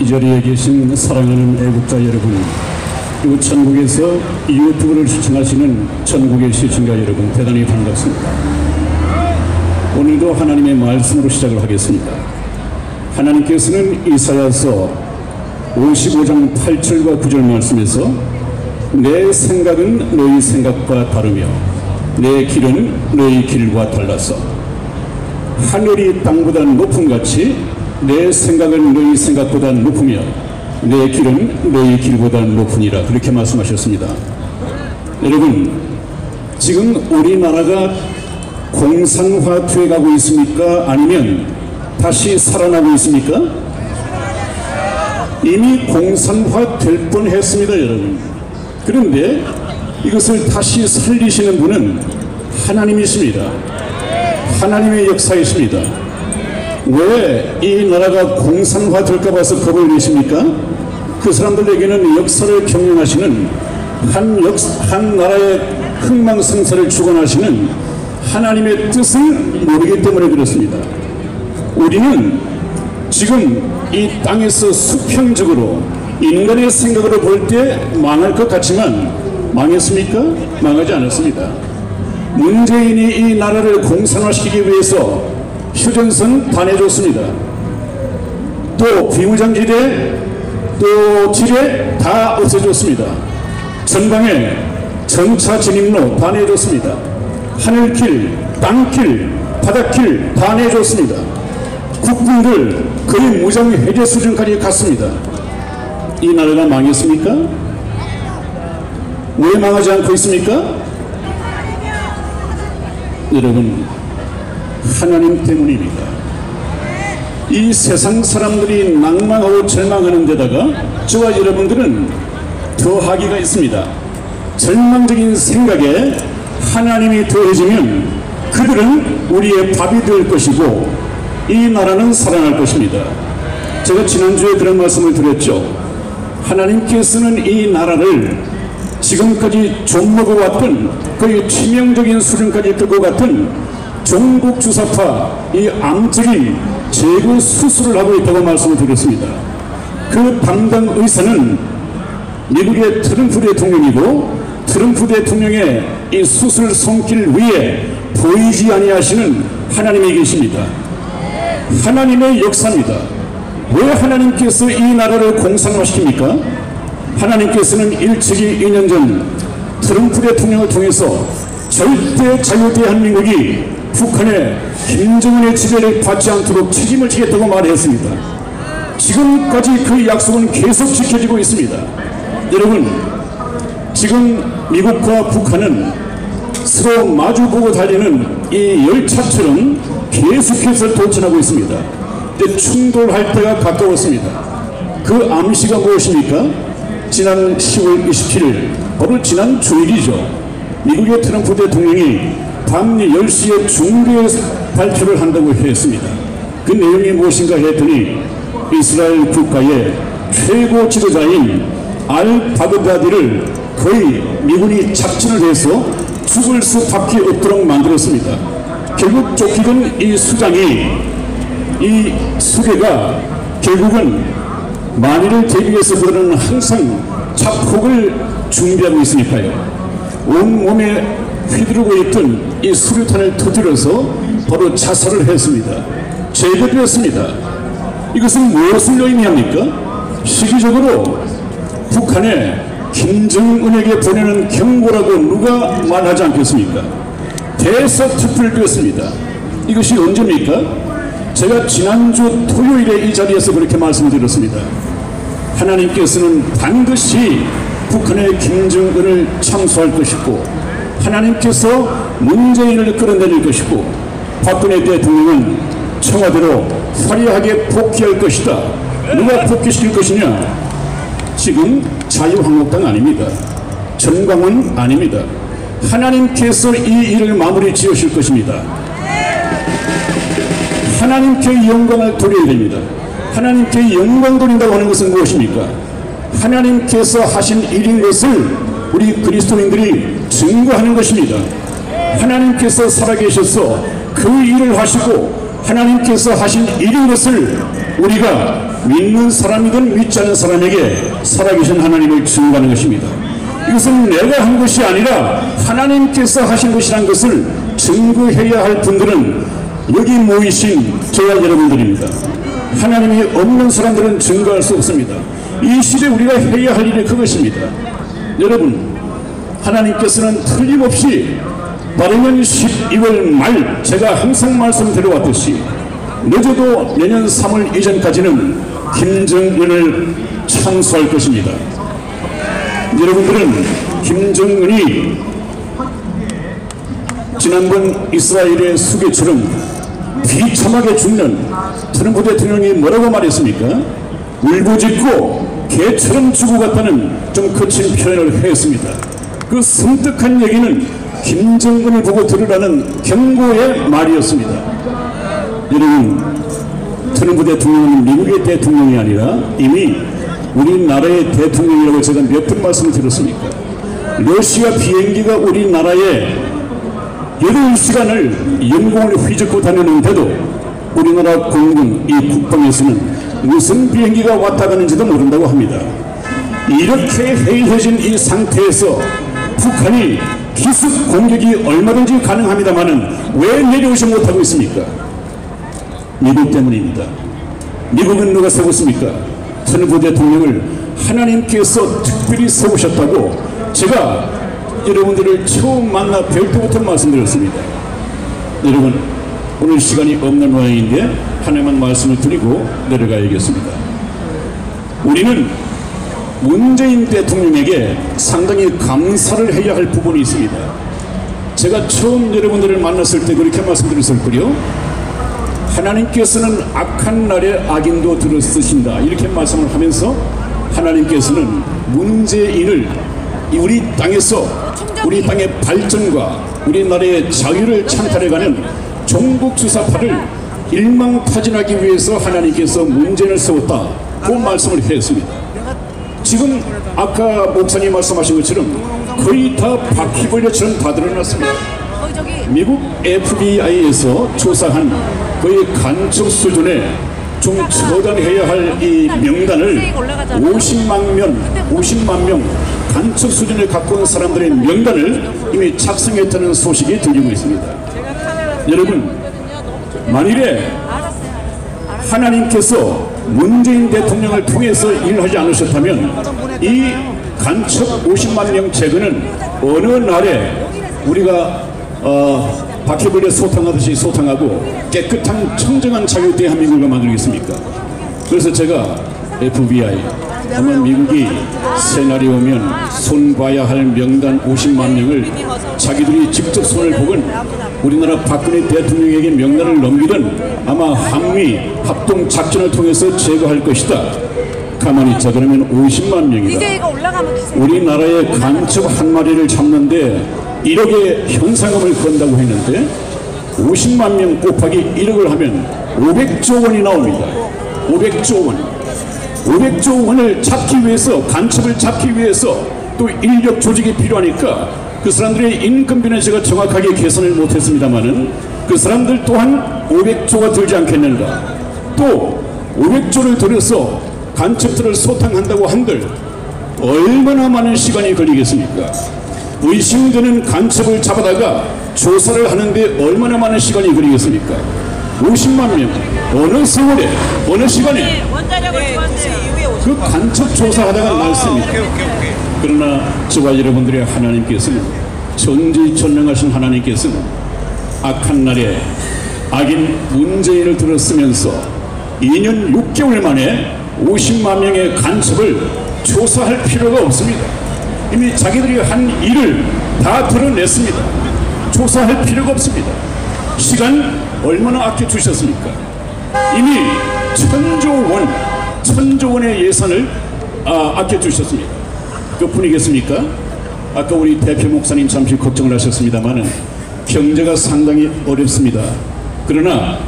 이 자리에 계신 사랑하는 애국자 여러분, 그리고 전국에서 유튜브를 시청하시는 전국의 시청자 여러분, 대단히 반갑습니다. 오늘도 하나님의 말씀으로 시작을 하겠습니다. 하나님께서는 이사야서 55장 8절과 9절 말씀에서 내 생각은 너희 생각과 다르며 내 길은 너희 길과 달라서 하늘이 땅보다 높음같이 내 생각은 너희 생각보다 높으며 내 길은 너희 길보다 높으니라, 그렇게 말씀하셨습니다. 여러분, 지금 우리나라가 공산화돼 가고 있습니까? 아니면 다시 살아나고 있습니까? 이미 공산화될 뻔했습니다, 여러분. 그런데 이것을 다시 살리시는 분은 하나님이십니다. 하나님의 역사이십니다. 왜 이 나라가 공산화될까 봐서 겁을 내십니까? 그 사람들에게는 역사를 경영하시는 한 나라의 흥망성쇠를 주관하시는 하나님의 뜻을 모르기 때문에 그렇습니다. 우리는 지금 이 땅에서 수평적으로 인간의 생각으로 볼 때 망할 것 같지만 망했습니까? 망하지 않았습니다. 문재인이 이 나라를 공산화시키기 위해서 휴전선 다 내줬습니다. 또 비무장지대, 또 지뢰 다 없애줬습니다. 전방에 전차 진입로 다 내줬습니다. 하늘길, 땅길, 바닷길 다 내줬습니다. 국군들 거의 무장 해제 수준까지 갔습니다. 이 나라가 망했습니까? 왜 망하지 않고 있습니까? 여러분, 하나님 때문입니다. 이 세상 사람들이 낭만하고 절망하는 데다가 저와 여러분들은 더하기가 있습니다. 절망적인 생각에 하나님이 더해지면 그들은 우리의 밥이 될 것이고 이 나라는 살아날 것입니다. 제가 지난주에 그런 말씀을 드렸죠. 하나님께서는 이 나라를 지금까지 좀먹어왔던 거의 치명적인 수준까지 끌고 갔던 종북 주사파 이 암적인 제거 수술을 하고 있다고 말씀을 드렸습니다. 그 담당 의사는 미국의 트럼프 대통령이고, 트럼프 대통령의 이 수술 손길 위에 보이지 아니하시는 하나님이 계십니다. 하나님의 역사입니다. 왜 하나님께서 이 나라를 공산화시킵니까? 하나님께서는 일찍이 2년 전 트럼프 대통령을 통해서 절대 자유대한민국이 북한의 김정은의 지배를 받지 않도록 책임을 지겠다고 말했습니다. 지금까지 그 약속은 계속 지켜지고 있습니다. 여러분, 지금 미국과 북한은 서로 마주보고 달리는 이 열차처럼 계속해서 돌진하고 있습니다. 이제 충돌할 때가 가까웠습니다. 그 암시가 무엇입니까? 지난 10월 27일, 바로 지난 주일이죠. 미국의 트럼프 대통령이 밤 10시에 중대 발표를 한다고 했습니다. 그 내용이 무엇인가 했더니 이스라엘 국가의 최고 지도자인 알-바그다디를 거의 미군이 작전을 해서 죽을 수밖에 없도록 만들었습니다. 결국 쫓기던 이 수장이, 이 수계가 결국은 만일을 대비해서 그들은 항상 자폭을 준비하고 있으니까요. 온몸에 휘두르고 있던 이 수류탄을 터뜨려서 바로 자살을 했습니다. 제거되었습니다. 이것은 무엇을 의미합니까? 시기적으로 북한에 김정은에게 보내는 경고라고 누가 말하지 않겠습니까? 대서특필되었습니다. 이것이 언제입니까? 제가 지난주 토요일에 이 자리에서 그렇게 말씀드렸습니다. 하나님께서는 반드시 북한의 김정은을 참수할 것이고, 하나님께서 문재인을 끌어내릴 것이고, 박근혜 대통령은 청와대로 화려하게 복귀할 것이다. 누가 복귀시킬 것이냐? 지금 자유한국당 아닙니다. 전광훈 아닙니다. 하나님께서 이 일을 마무리 지으실 것입니다. 하나님께 영광을 돌려야 됩니다. 하나님께 영광 돌린다고 하는 것은 무엇입니까? 하나님께서 하신 일인 것을 우리 그리스도인들이 증거하는 것입니다. 하나님께서 살아계셔서 그 일을 하시고 하나님께서 하신 일인 것을 우리가 믿는 사람이든 믿지 않는 사람에게 살아계신 하나님을 증거하는 것입니다. 이것은 내가 한 것이 아니라 하나님께서 하신 것이라는 것을 증거해야 할 분들은 여기 모이신 저와 여러분들입니다. 하나님이 없는 사람들은 증거할 수 없습니다. 이 시대에 우리가 해야 할 일이 그것입니다. 여러분, 하나님께서는 틀림없이 빠르면 12월 말 제가 항상 말씀드려왔듯이 늦어도 내년 3월 이전까지는 김정은을 창수할 것입니다. 여러분들은 김정은이 지난번 이스라엘의 수개처럼 비참하게 죽는 트럼프 대통령이 뭐라고 말했습니까? 울부짖고 개처럼 죽어갔다는 좀 거친 표현을 했습니다. 그 섬뜩한 얘기는 김정은을 보고 들으라는 경고의 말이었습니다. 여러분, 트럼프 대통령은 미국의 대통령이 아니라 이미 우리나라의 대통령이라고 제가 몇 번 말씀을 드렸습니까? 러시아 비행기가 우리나라에 8시간을 영공을 휘젓고 다녔는데도 우리나라 공군 이 국방에서는 무슨 비행기가 왔다 가는지도 모른다고 합니다. 이렇게 해이해진 이 상태에서 북한이 기습 공격이 얼마든지 가능합니다만은 왜 내려오지 못하고 있습니까? 미국 때문입니다. 미국은 누가 세웠습니까? 트럼프 대통령을 하나님께서 특별히 세우셨다고 제가 여러분들을 처음 만나 뵐 때부터 말씀드렸습니다. 여러분, 오늘 시간이 없는 모양인데 하나만 말씀을 드리고 내려가야겠습니다. 우리는 문재인 대통령에게 상당히 감사를 해야 할 부분이 있습니다. 제가 처음 여러분들을 만났을 때 그렇게 말씀드렸을걸요. 하나님께서는 악한 날에 악인도 들어쓰신다 이렇게 말씀을 하면서 하나님께서는 문재인을 우리 땅에서 우리 땅의 발전과 우리나라의 자유를 창탈해가는 종북주사파를 일망타진하기 위해서 하나님께서 문재인을 세웠다 그 말씀을 했습니다. 지금 아까 목사님 말씀하신 것처럼 거의 다 바퀴벌레처럼 다 드러났습니다. 미국 FBI에서 조사한 거의 간첩 수준의 좀 처단해야 할 이 명단을 50만 명 간첩 수준을 갖고 온 사람들의 명단을 이미 작성했다는 소식이 들리고 있습니다. 여러분, 만일에 하나님께서 문재인 대통령을 통해서 일하지 않으셨다면 이 간첩 50만 명 제거는 어느 날에 우리가 바퀴벌레 소탕하듯이 소탕하고 깨끗한 청정한 자유 대한민국을 만들겠습니까? 그래서 제가 FBI 아마 미국이 새날이 오면 손봐야 할 명단 50만 명을 자기들이 직접 손을 보건 우리나라 박근혜 대통령에게 명단을 넘기든 아마 한미 합동작전을 통해서 제거할 것이다. 가만히 있자. 그러면 50만 명이다. 우리나라의 간첩 한 마리를 잡는데 1억의 현상금을 건다고 했는데 50만 명 곱하기 1억을 하면 500조 원이 나옵니다. 500조 원. 500조 원을 잡기 위해서, 간첩을 잡기 위해서 또 인력 조직이 필요하니까 그 사람들의 인건비는 제가 정확하게 계산을 못했습니다만은 그 사람들 또한 500조가 들지 않겠는가. 또 500조를 들여서 간첩들을 소탕한다고 한들 얼마나 많은 시간이 걸리겠습니까? 의심되는 간첩을 잡아다가 조사를 하는데 얼마나 많은 시간이 걸리겠습니까? 50만 명 어느 세월에 어느 시간에 그 간첩 조사하다가 날습니다. 그러나 저와 여러분들의 하나님께서는 전지전능하신 하나님께서는 악한 날에 악인 문재인을 들었으면서 2년 6개월 만에 50만 명의 간첩을 조사할 필요가 없습니다. 이미 자기들이 한 일을 다 드러냈습니다. 조사할 필요가 없습니다. 시간 얼마나 아껴주셨습니까? 이미 천조 원의 예산을 아껴주셨습니다. 그뿐이겠습니까? 아까 우리 대표 목사님 잠시 걱정을 하셨습니다만은 경제가 상당히 어렵습니다. 그러나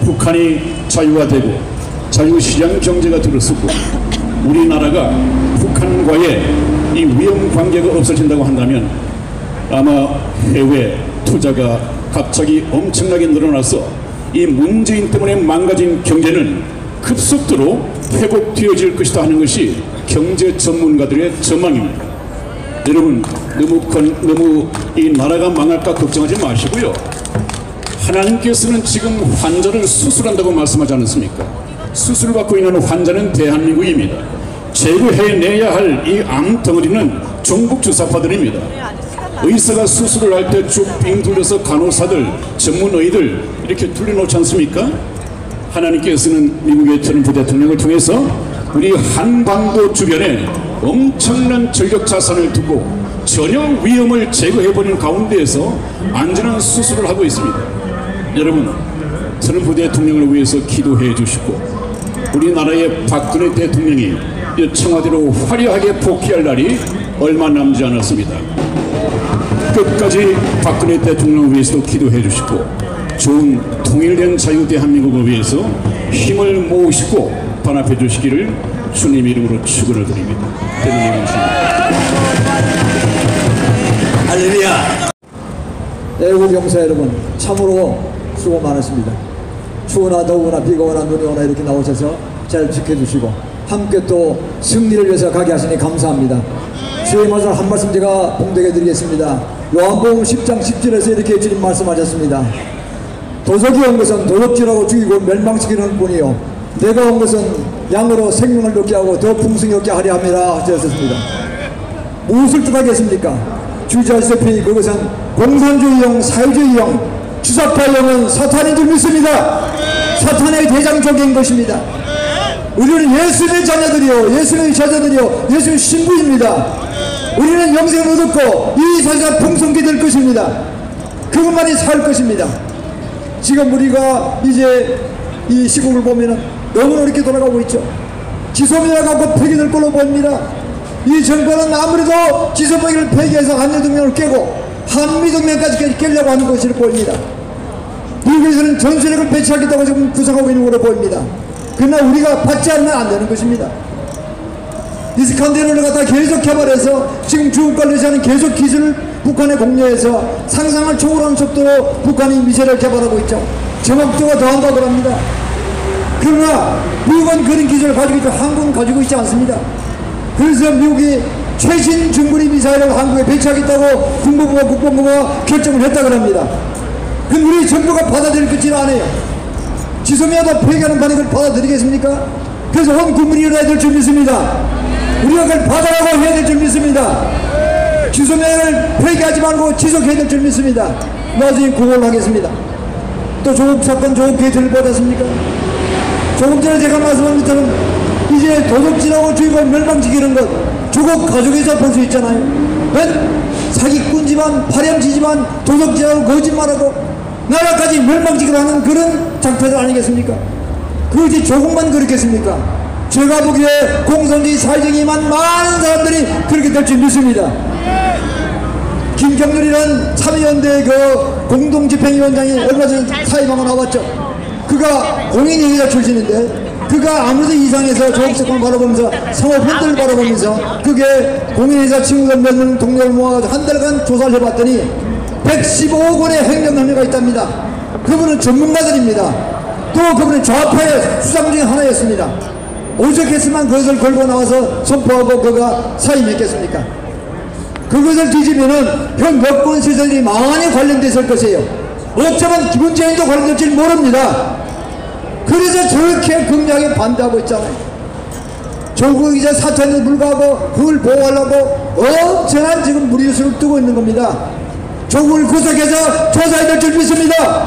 북한이 자유화되고 자유시장 경제가 들어서고 우리나라가 북한과의 이 위험 관계가 없어진다고 한다면 아마 해외 투자가 갑자기 엄청나게 늘어나서 이 문재인 때문에 망가진 경제는 급속도로 회복되어질 것이다 하는 것이 경제 전문가들의 전망입니다. 여러분 너무 이 나라가 망할까 걱정하지 마시고요. 하나님께서는 지금 환자를 수술한다고 말씀하지 않았습니까? 수술을 받고 있는 환자는 대한민국입니다. 제거해내야 할 이 암덩어리는 종북 주사파들입니다. 의사가 수술을 할 때 쭉 빙 둘러서 간호사들, 전문의들 이렇게 둘러놓지 않습니까? 하나님께서는 미국의 트럼프 대통령을 통해서 우리 한반도 주변에 엄청난 전력 자산을 두고 전혀 위험을 제거해버리는 가운데에서 안전한 수술을 하고 있습니다. 여러분 트럼프 대통령을 위해서 기도해 주시고 우리나라의 박근혜 대통령이 청와대로 화려하게 복귀할 날이 얼마 남지 않았습니다. 끝까지 박근혜 대통령을 위해서도 기도해 주시고 좋은 통일된 자유 대한민국을 위해서 힘을 모으시고 반합해 주시기를 주님 이름으로 축원을 드립니다. 대통령 할렐루야. 애국 용사 여러분 참으로 수고 많으십니다. 추우나 더우나 비가 오나 눈이 오나 이렇게 나오셔서 잘 지켜주시고 함께 또 승리를 위해서 가게 하시니 감사합니다. 주의 말씀 한 말씀 제가 봉독해 드리겠습니다. 요한복음 10장 10절에서 이렇게 주님 말씀하셨습니다. 도적이 온 것은 도적질하고 죽이고 멸망시키는 뿐이요 내가 온 것은 양으로 생명을 얻게 하고 더 풍성히 얻게 하려 함이라 하셨습니다. 무엇을 뜻하겠습니까? 주저하시다시피 그것은 공산주의형, 사회주의형, 주사파형은 사탄인 줄 믿습니다. 사탄의 대장족인 것입니다. 우리는 예수님의 자녀들이요, 예수님의 자녀들이요, 예수님의 신부입니다. 우리는 영생을 얻었고 이 세상 풍성케 될 것입니다. 그것만이 살 것입니다. 지금 우리가 이제 이 시국을 보면은 너무나 이렇게 돌아가고 있죠. 지소미아 갖고 폐기될 걸로 보입니다. 이 정권은 아무래도 지소미아를 폐기해서 한미동맹을 깨고 한미동맹까지 깨려고 하는 것으로 보입니다. 미국에서는 전술핵을 배치하겠다고 지금 구상하고 있는 걸로 보입니다. 그러나 우리가 받지 않으면 안 되는 것입니다. 이스칸데르를 갖다 계속 개발해서 지금 중국과 러시아는 계속 기술을 북한에 공유해서 상상을 초월하는 속도로 북한이 미사일을 개발하고 있죠. 제목도가 더한다고 합니다. 그러나 미국은 그런 기술을 가지고 있고 한국은 가지고 있지 않습니다. 그래서 미국이 최신 중거리 미사일을 한국에 배치하겠다고 국무부와 국방부가 결정을 했다고 합니다. 그럼 우리 정부가 받아들일 것이 아니에요. 지소미아도 폐기하는 반응을 받아들이겠습니까? 그래서 온 국민이 일어나야 될 줄 믿습니다. 우리가 그걸 받아라고 해야 될 줄 믿습니다. 지소미아를 폐기하지 말고 지속해야 될 줄 믿습니다. 나중에 그걸 하겠습니다. 또 조국 사건, 조국 게이트를 받았습니까? 조금 전에 제가 말씀한 것처럼 이제 도둑질하고 주의고 멸망시키는 것 조국 가족에서 볼 수 있잖아요. 웬 사기꾼지만 파렴치지만 도둑질하고 거짓말하고 나라까지 멸망시키려 하는 그런 장패들 아니겠습니까? 그것이 조국만 그렇겠습니까? 제가 보기에 공산주의 사회주의만 많은 사람들이 그렇게 될 줄 믿습니다. 김경률이라는 참여연대 그 공동집행위원장이 얼마 전에 사회방을 나왔죠. 그가 공인행위자 출신인데 그가 아무래도 이상해서 조국사건을 바라보면서 상호편들을 바라보면서 그게 공인행위자 친구들 몇 명 동료를 모아가지고 한 달간 조사를 해봤더니 115억 원의 횡령 혐의가 있답니다. 그분은 전문가들입니다. 또 그분은 좌파의 수장 중에 하나였습니다. 오죽했으면 그것을 걸고 나와서 선포하고 그가 사임했겠습니까? 그것을 뒤지면은 현 여권 시설이 많이 관련돼 있을 것이에요. 어쩌면 문재인도 관련될지 모릅니다. 그래서 저렇게 극렬하게 반대하고 있잖아요. 조국 이제 사퇴에 불구하고 그걸 보호하려고 엄청난 지금 무리수를 두고 있는 겁니다. 조국을 구속해서 조사해야 될 줄 믿습니다.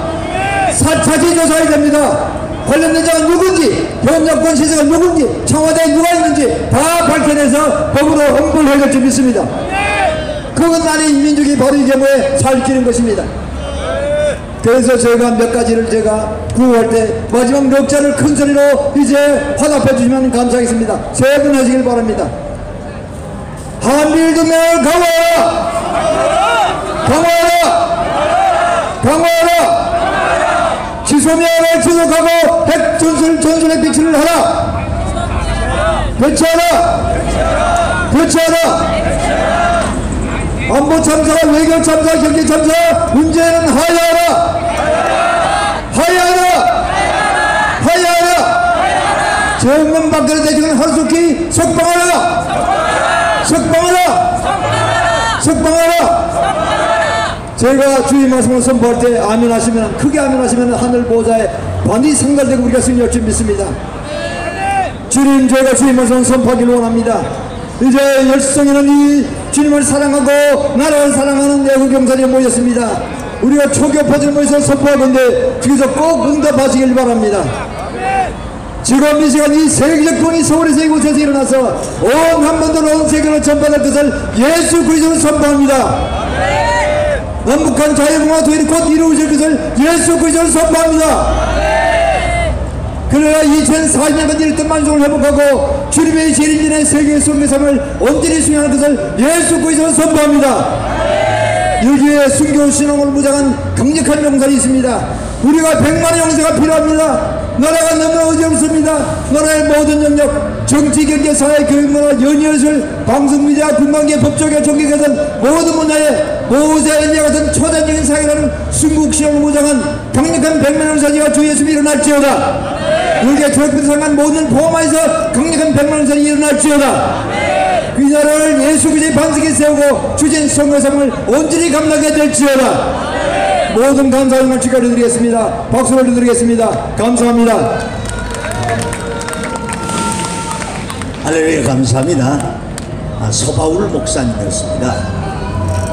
사차지 조사해야 됩니다. 관련된 자가 누군지, 현 여권 시세가 누군지, 청와대에 누가 있는지 다 밝혀내서 법으로 홍보를 해야 될 줄 믿습니다. 그건 아닌 민족이 바로 이 경우에 살기는 것입니다. 그래서 제가 몇 가지를 제가 구호할 때 마지막 넉자를 큰 소리로 이제 화답해 주시면 감사하겠습니다. 세 분 하시길 바랍니다. 한미동맹을 강화하라! 강화하라! 강화하라! 지소미아를 지속하고 핵 전술핵 배치를 하라! 배치하라! 배치하라! 안보 참사, 외교 참사, 경제 참사 문제는 하야하라! 하야하라! 하야하라! 정면 밖으로 대중은 하루속히 석방하라! 석방하라! 제가 주의 말씀을 선포할 때 아멘 하시면, 크게 아멘 하시면 하늘 보좌에 반드시 상달되고 우리가 승리할 줄 믿습니다. 주님, 저희가 주의 말씀을 선포하기를 원합니다. 이제 열성에는 이 주님을 사랑하고 나라를 사랑하는 애국 경사들이 모였습니다. 우리가 초교파들 모여서 선포하건대 주께서 꼭 응답하시길 바랍니다. 지금 이 시간 이 세계적 돈이 서울에서 이곳에서 일어나서 온 한반도로 온 세계로 전파될 것을 예수 그리스도로 선포합니다. 남북한 자유공화 통일이 곧 이루어질 것을 예수 그리스도로 선포합니다. 그러나 2040년간 이랬던 만족을 회복하고 주님의 재림전의 세계의 선교사를 온전히 수행할 것을 예수 그리스도로 선포합니다. 여기에 순교 신앙을 무장한 강력한 용사이 있습니다. 우리가 100만의 용사가 필요합니다. 나라가 너무 어지럽습니다. 나라의 모든 영역, 정치, 경제, 사회, 교육, 문화, 연예예술, 방송, 미디어, 군관계, 법조계, 종교 같은 모든 분야에 모세인과 같은 초단적인 사회라는 순국 신앙을 무장한 강력한 100만의 용사가 주 예수님이 일어날지어다. 우리가 교육부터 상한 모든 포함해서 강력한 100만의 용사가 일어날지어다. 그 나라를 예수 그리스도의 반석에 세우고 주신 선교사를 온전히 감당하게 될지어다. 모든 감사의 말씀 올려드리겠습니다. 박수를 올려드리겠습니다. 감사합니다. 할렐루야, 감사합니다. 서바울 목사님이었습니다.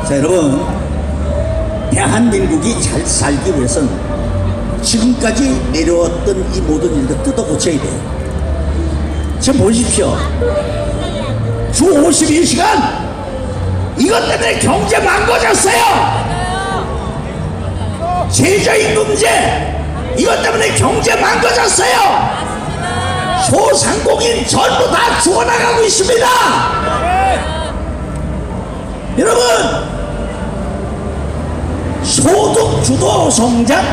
자, 여러분, 대한민국이 잘 살기 위해서는 지금까지 내려왔던 이 모든 일도 뜯어 고쳐야 돼요. 지금 보십시오. 주 52시간 이것 때문에 경제 망가졌어요. 최저임금제 이것 때문에 경제 망가졌어요. 소상공인 전부 다 죽어나가고 있습니다. 여러분, 소득주도 성장,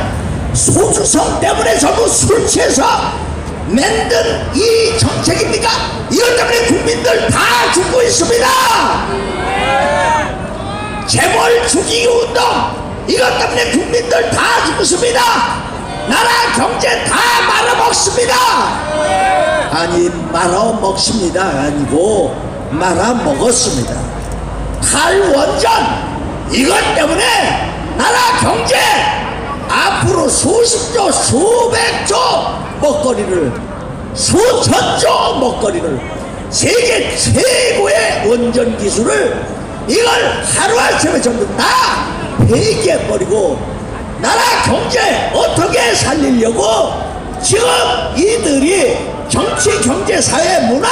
소주성 때문에 전부 술 취해서 만든 이 정책입니까? 이것 때문에 국민들 다 죽고 있습니다. 재벌 죽이기 운동 이것 때문에 국민들 다 죽습니다. 나라 경제 다 말아먹습니다. 아니, 말아먹습니다 아니고 말아먹었습니다. 탈원전 이것 때문에 나라 경제 앞으로 수십조 수백조 먹거리를, 수천조 먹거리를, 세계 최고의 원전 기술을 이걸 하루아침에 전부 다 폐기해버리고 나라 경제 어떻게 살리려고 지금 이들이 정치, 경제, 사회, 문화,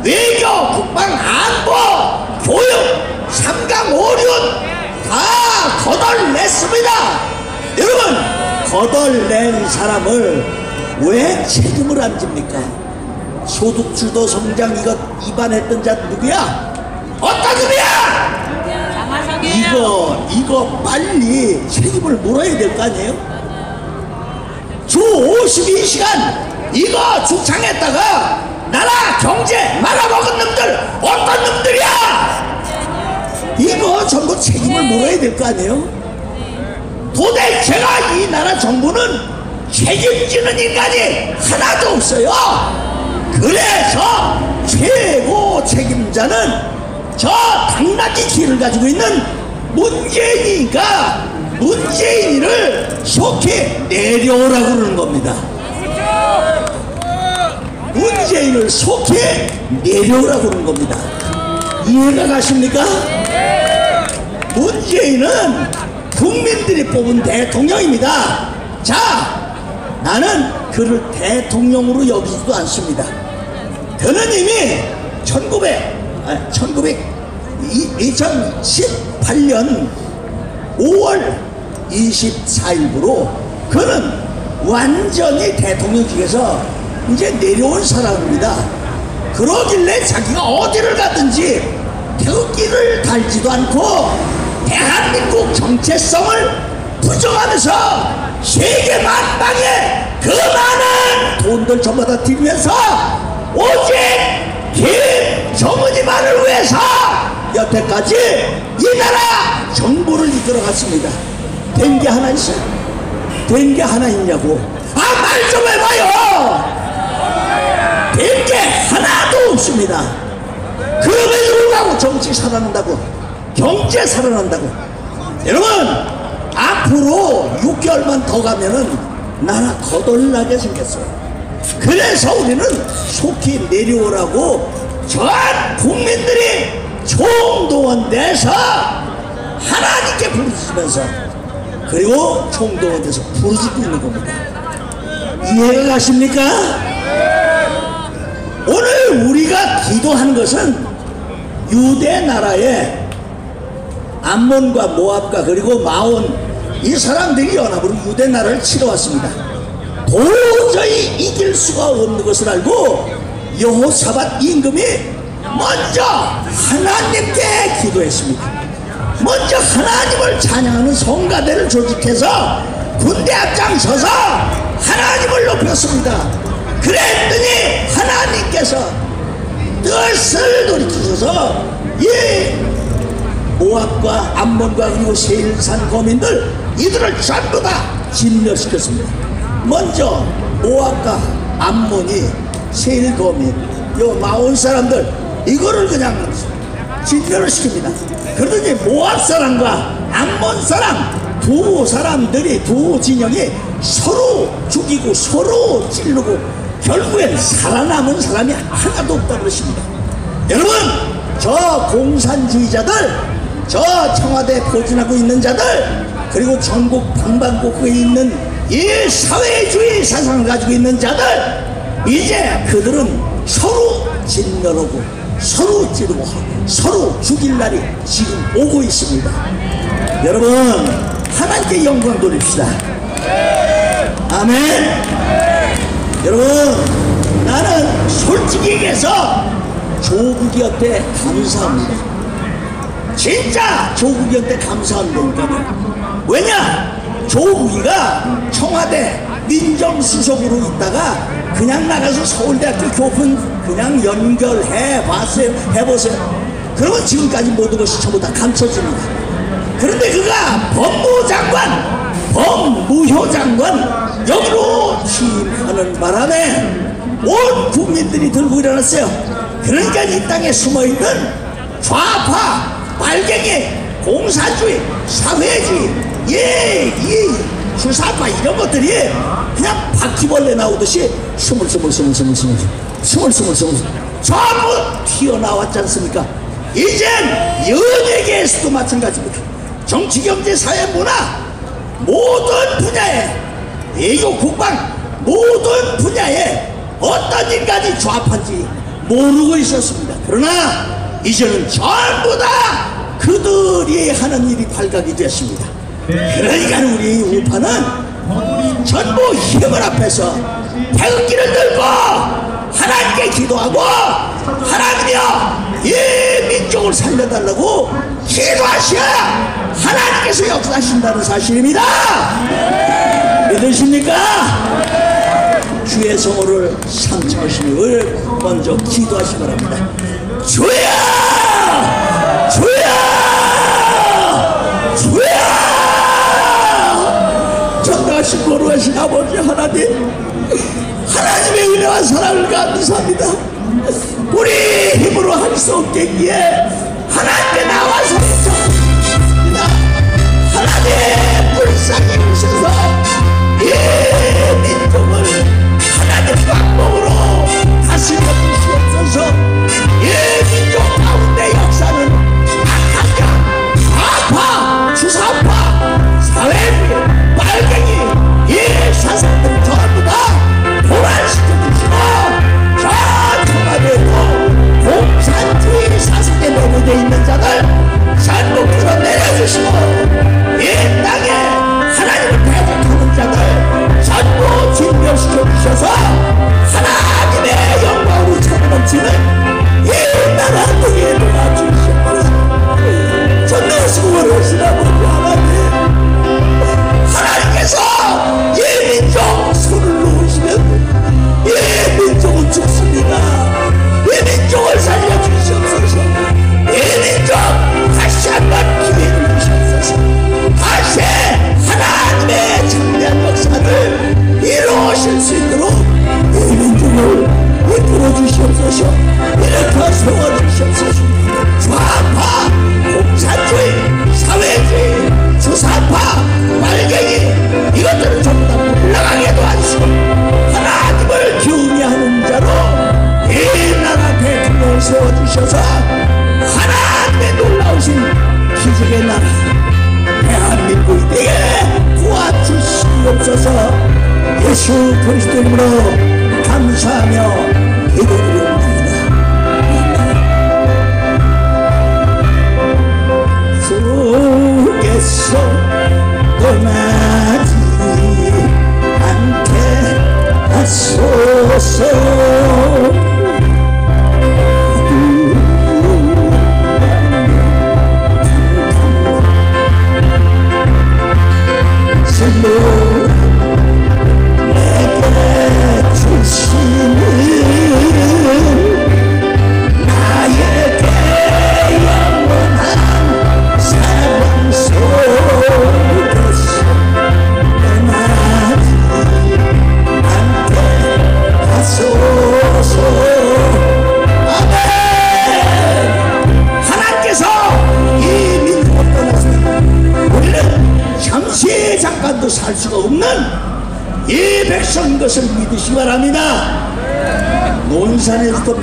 외교, 국방, 안보, 교육, 3강 5륜 다 거덜냈습니다. 여러분, 거덜낸 사람을 왜 책임을 안 집니까? 소득주도 성장 이것 위반했던 자 누구야? 어떤 놈이야? 이거 빨리 책임을 물어야 될 거 아니에요? 주 52시간 이거 주창했다가 나라 경제 말아먹은 놈들 어떤 놈들이야? 이거 전부 책임을 물어야 될 거 아니에요? 도대체가 이 나라 정부는 책임지는 인간이 하나도 없어요. 그래서 최고 책임자는 저 당나귀 귀를 가지고 있는 문재인이니까 문재인이를 속히 내려오라고 그러는 겁니다. 문재인을 속히 내려오라고 그러는 겁니다. 이해가 가십니까? 문재인은 국민들이 뽑은 대통령입니다. 자, 나는 그를 대통령으로 여기지도 않습니다. 그는 이미 2018년 5월 24일부로 그는 완전히 대통령직에서 이제 내려온 사람입니다. 그러길래 자기가 어디를 가든지 태극기를 달지도 않고 대한민국 정체성을 부정하면서 세계 만방에 그 많은 돈들 전부 다 들면서 오직 김정은이만을 위해서 여태까지 이 나라 정부를 이끌어갔습니다. 된 게 하나 있어요? 된 게 하나 있냐고? 말 좀 해봐요. 겁니다. 그럼에도 불구하고 정치 살아난다고, 경제 살아난다고. 여러분, 앞으로 6개월만 더 가면은 나라 거덜나게 생겼어요. 그래서 우리는 속히 내려오라고 전 국민들이 총동원돼서 하나님께 부르짖으면서, 그리고 총동원돼서 부르짖고 있는 겁니다. 이해가 가십니까? 오늘 우리가 기도하는 것은 유대 나라의 암몬과 모압과 그리고 마온, 이 사람들이 연합으로 유대 나라를 치러 왔습니다. 도저히 이길 수가 없는 것을 알고 여호사밧 임금이 먼저 하나님께 기도했습니다. 먼저 하나님을 찬양하는 성가대를 조직해서 군대 앞장서서 하나님을 높였습니다. 그랬더니 하나님께서 뜻을 돌이키셔서 이 모압과 암몬과 그리고 세일산 거민들, 이들을 전부 다 진멸시켰습니다. 먼저 모압과 암몬이, 세일 거민, 요 마온 사람들, 이거를 그냥 진멸을 시킵니다. 그러더니 모압 사람과 암몬 사람 두 사람들이, 두 진영이 서로 죽이고 서로 찌르고 결국엔 살아남은 사람이 하나도 없다고 그러십니다. 여러분, 저 공산주의자들, 저 청와대 포진하고 있는 자들, 그리고 전국 방방곡곡에 있는 이 사회주의 사상을 가지고 있는 자들, 이제 그들은 서로 진멸하고 서로 찌르고 서로 죽일 날이 지금 오고 있습니다. 여러분, 하나님께 영광 돌립시다. 아멘. 여러분, 나는 솔직히 얘기해서 조국이한테 감사합니다. 진짜 조국이한테 감사한다니까요. 왜냐? 조국이가 청와대 민정수석으로 있다가 그냥 나가서 서울대학교 교훈 그냥 연결해봤어요. 해보세요. 그러면 지금까지 모든 것이 전부 다 감춰집니다. 그런데 그가 법무장관, 법무효장관 여기로 취임하는 바람에 온 국민들이 들고 일어났어요. 그러니까 이 땅에 숨어있는 좌파, 빨갱이, 공산주의, 사회주의, 이 주사파 이런 것들이 그냥 바퀴벌레 나오듯이 스물스물 전부 튀어나왔지 않습니까? 이젠 연예계에서도 마찬가지입니다. 정치, 경제, 사회, 문화 모든 분야에, 외교, 국방 모든 분야에 어떤 인간이 좌파인지 모르고 있었습니다. 그러나 이제는 전부 다 그들이 하는 일이 발각이 됐습니다. 그러니까 우리 우파는 전부 힘을 앞에서 태극기를 들고 하나님께 기도하고, 하나님이여 이 민족을 살려달라고 기도하셔야 하나님께서 역사하신다는 사실입니다. 믿으십니까? 주의 성호를 삼창하시니 먼저 기도하시기 바랍니다. 주여! 주여! 주여! 전능하신 거룩하신 아버지 하나님, 하나님의 은혜와 사랑을 감사합니다. 우리 힘으로 할 수 없겠기에 하나님께 나와서 요청합니다. 하나님 불쌍히 오셔서 이 민족을 하나님 방법으로 다시 바꾸시옵소서. 이 민족 가운데 역사는 악한 좌파, 주사파, 사회주의, 빨갱이 이 사상들 전부 다 도란시켜주시고, 저 청와대에도 공산주의 사상에 매료되어 있는 자들 전부 끌어내려주시고, 이 땅에 하나님을 대적하는 자들 이름으로 감사하며 기도드립니다. 속에서 떠나지 않게 하소서. 내게 주시는 나에게 영원한 사랑 속에서 떠나지 않게 하소서. 아멘. 하나님께서 이 민족을 떠나서 우리는 잠시 잠깐도 살 수가 없는 이 백성인 것을 믿으시기 바랍니다. 논산에서도